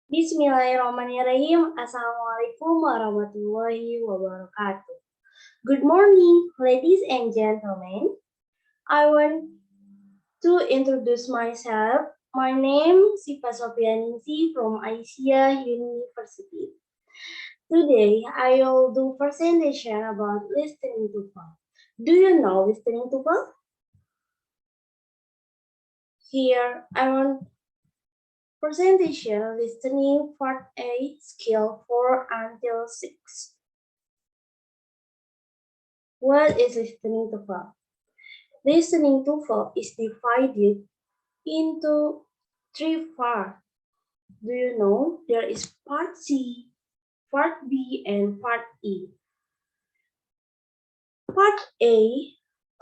Bismillahirrahmanirrahim. Assalamualaikum warahmatullahi wabarakatuh. Good morning, ladies and gentlemen. I want to introduce myself. My name is Shofiyyah Ningsih from Aisyah University. Today, I will do presentation about listening to film. Do you know listening to film? Here, I want presentation listening part A, skill 4 until 6. What is listening to film? Listening to film is divided into three parts. Do you know there is part C, part B, and part E? Part A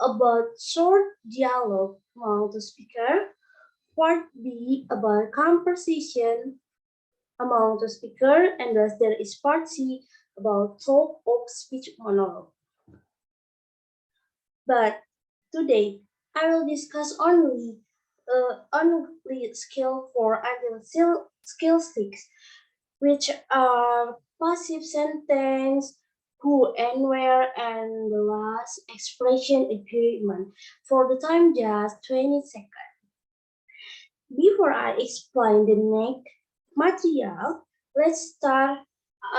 about short dialogue among the speaker. Part B about conversation among the speaker, and thus there is part C about talk of speech monologue. But today I will discuss only skill 4 until skill 6, which are passive sentence, who and where, and the last expression agreement. For the time, just 20 seconds. Before I explain the next material, let's start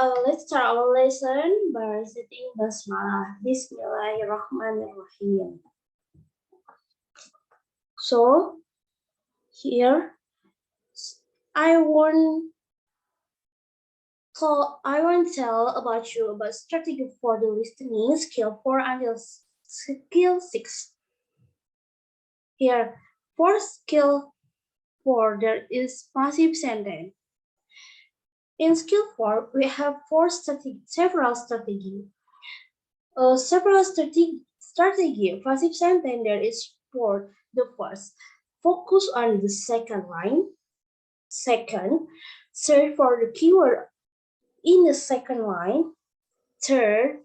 our lesson by reciting basmalah. Bismillahirrahmanirrahim. So here I want to tell about you about strategy for the listening skill 4 until skill 6. Here, for skill 4, there is passive sentence. In skill 4, we have several strategies. Passive sentence there is for the first. Focus on the second line. Second, search for the keyword in the second line. Third,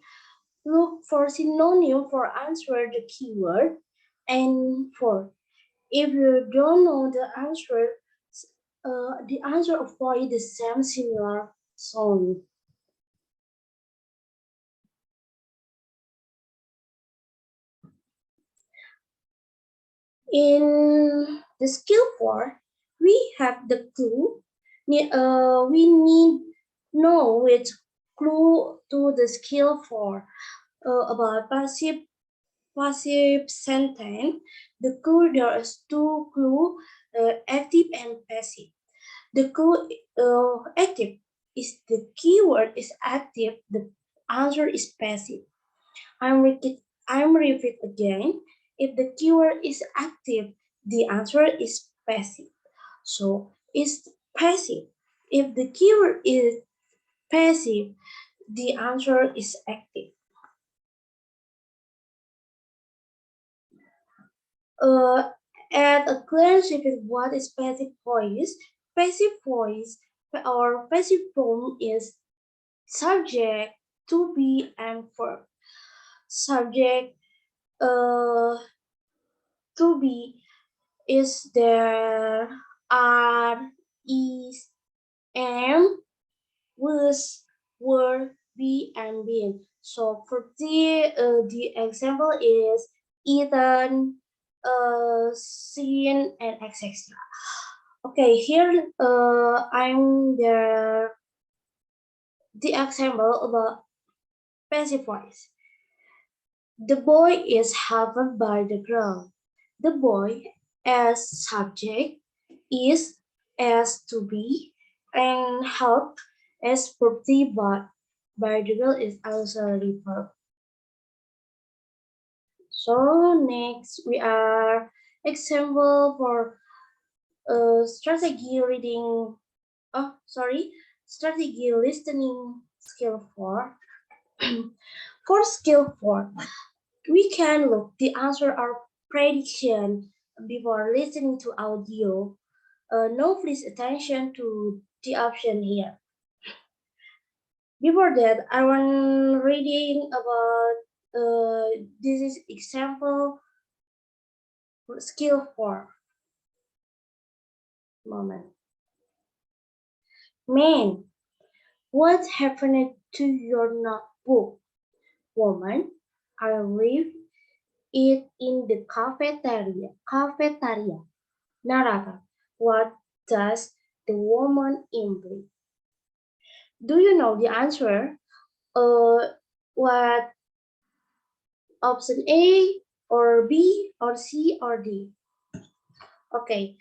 look for synonym for answer the keyword. And fourth, if you don't know the answer avoid the same similar sound. In the skill 4, we have the clue. We need know which clue to the skill 4 about passive sentence. The clue, there is two clue, active and passive. The clue active is the keyword is active. The answer is passive. I'm repeat again. If the keyword is active, the answer is passive. So it's passive. If the keyword is passive, the answer is active. At a glance with what is passive voice. Passive voice or passive form is subject, to be, and verb. Subject to be is there, are, is, am, was, were, be, and been. So for the example is eaten, seen, and etc. Okay, here I'm the example about passive voice. The boy is helped by the girl. The boy as subject is as to be, and helped as property by the girl is auxiliary verb. So next we are example for strategy reading. Strategy listening skill 4. For skill 4, we can look the answer or prediction before listening to audio. Now please attention to the option here. Before that, I want reading about this is example for skill 4. Moment. Man, what happened to your notebook? Woman, I leave it in the cafeteria. Narrator, what does the woman imply? Do you know the answer? What option A or B or C or D? Okay,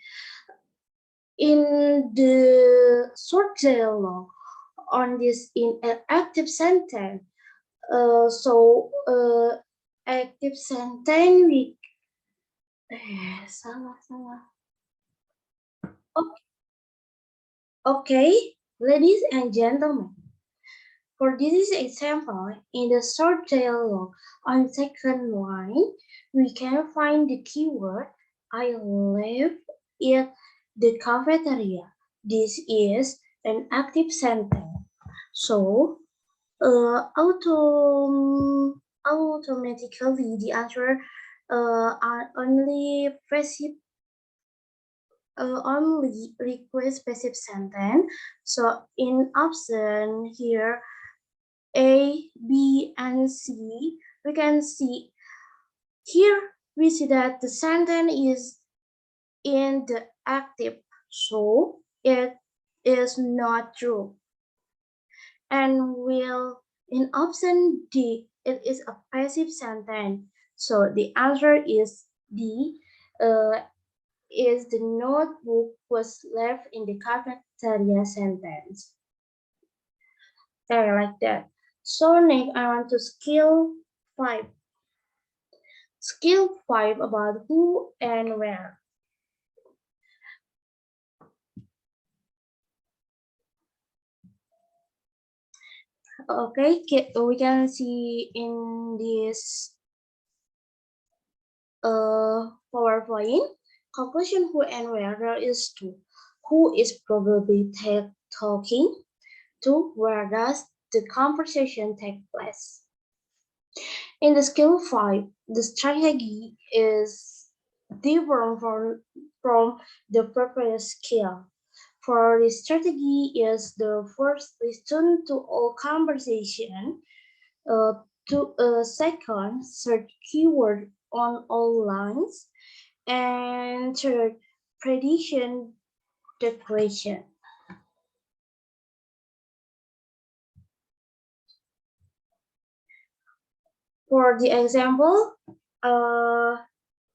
in the short dialogue on this in an active sentence, active sentence we salah. Okay, ladies and gentlemen, for this example, in the short dialogue on second line, we can find the keyword I live in the cafeteria. This is an active sentence. So, automatically the answer are only passive only request passive sentence. So in option here A, B, and C, we can see here we see that the sentence is in the active, so it is not true. And will in option D, it is a passive sentence. So the answer is D. Is the notebook was left in the cafeteria sentence. Okay, like that. So next, I want to skill 5. Skill 5 about who and where. Okay, we can see in this PowerPoint, conclusion who and where there is two. Who is probably talking to where does the conversation take place. In the skill 5, the strategy is different from the previous skill. For the strategy is the first listen to all conversation, to second search keyword on all lines, and third prediction declaration. For the example,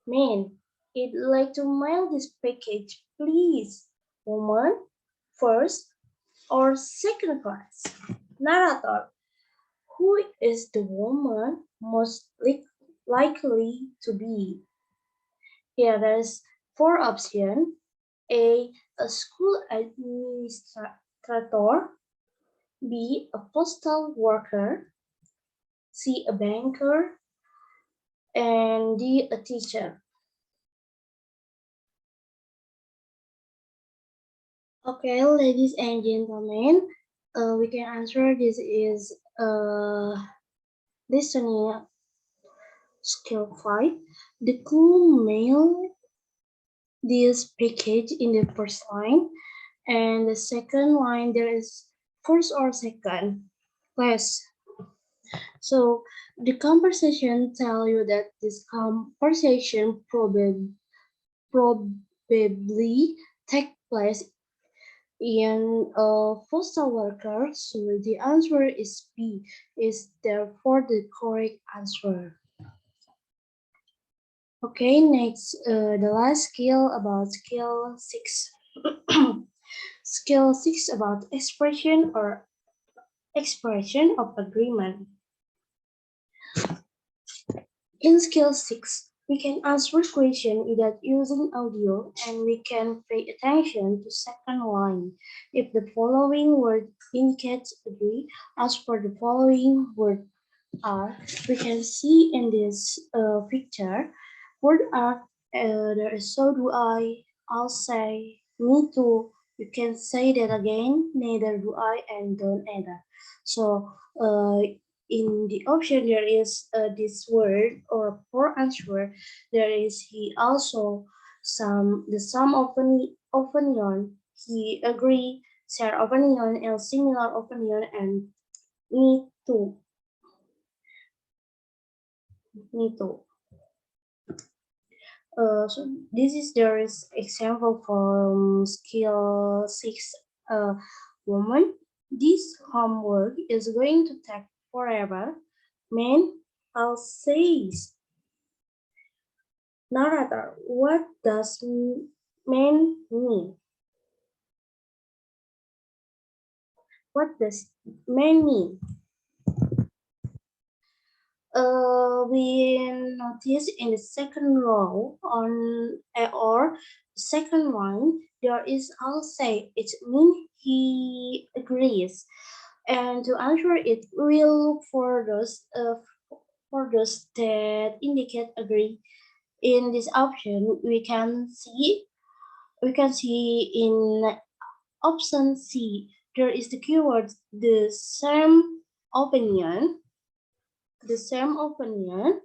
man, I'd like to mail this package, please. Woman, first or second class. Narrator, who is the woman most likely to be? Here there's 4 options. A school administrator. B, a postal worker. C, a banker. And D, a teacher. Okay, ladies and gentlemen, we can answer this is listening skill 5. The clue mail this package in the first line, and the second line there is first or second class. So the conversation tell you that this conversation probably take place in a postal worker. So the answer is B, is therefore the correct answer. Okay, next, the last skill about skill 6. Skill 6 about expression of agreement. In skill 6, we can answer questions without using audio, and we can pay attention to second line. If the following word indicates agree, ask for the following word are. We can see in this picture, word are, there is so do I'll say, me too. You can say that again, neither do I, and don't either. So in the option there is this word or for answer, there is he also, the sum often he agree, share opinion, and similar opinion, and me too. Me too. So this is there is example from skill 6 woman. This homework is going to take forever. Man, I'll say. Narrator, what does man mean? What does man mean? We notice in the second row on or second line there is I'll say it means he agrees, and to answer it we'll look for those that indicate agree. In this option we can see in option C there is the keyword opinion the same opinion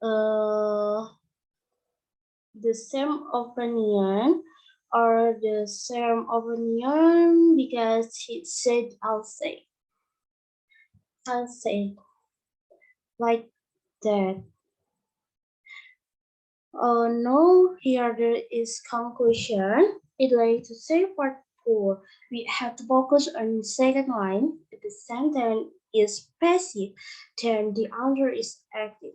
uh, the same opinion or the same opinion because he said I'll say like that. Oh no, here there is conclusion. It like to say part 4. We have to focus on the second line. If the sentence is passive, then the answer is active.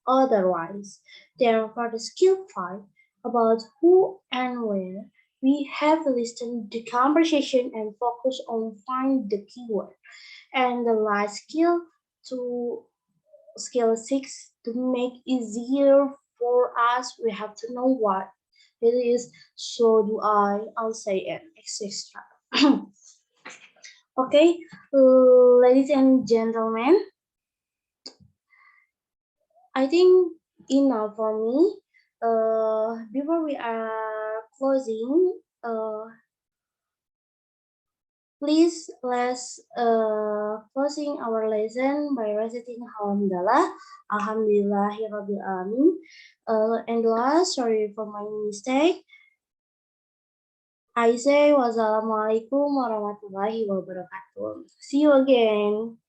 Otherwise, then for the skill 5 about who and where, we have listened the conversation and focus on find the keyword. And the last to skill 6 to make easier for us, we have to know what it is. So do I'll say and etc. Okay, ladies and gentlemen, I think enough for me. Before we are closing, please let's closing our lesson by reciting Alhamdulillah, Alhamdulillahirabbil alamin. And last, sorry for my mistake. I say wassalamualaikum warahmatullahi wabarakatuh. See you again.